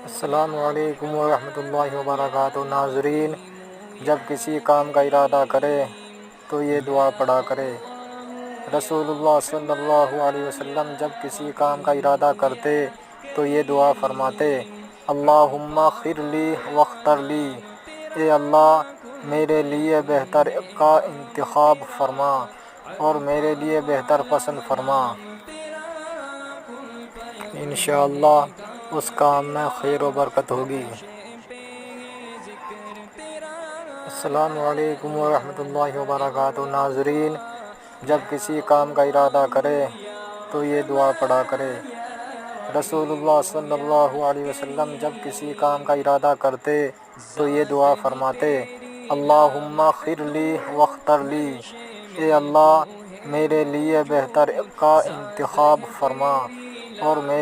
السلام علیکم ورحمۃ اللہ وبرکاتہ۔ ناظرین، جب کسی کام کا ارادہ کرے تو یہ دعا پڑھا کرے۔ رسول اللہ صلی اللہ علیہ وسلم جب کسی کام کا ارادہ کرتے تو یہ دعا فرماتے: اللہم خیر لی واختر لی، اے اللہ میرے لیے بہتر کا انتخاب فرما اور میرے لیے بہتر پسند فرما۔ انشاءاللہ اس کام میں خیر و برکت ہوگی۔ السلام علیکم ورحمۃ اللہ وبرکاتہ۔ ناظرین، جب کسی کام کا ارادہ کرے تو یہ دعا پڑھا کرے۔ رسول اللہ صلی اللہ علیہ وسلم جب کسی کام کا ارادہ کرتے تو یہ دعا فرماتے: اللہم خیر لی واختر لی، اے اللہ میرے لیے بہتر کا انتخاب فرما اور میرے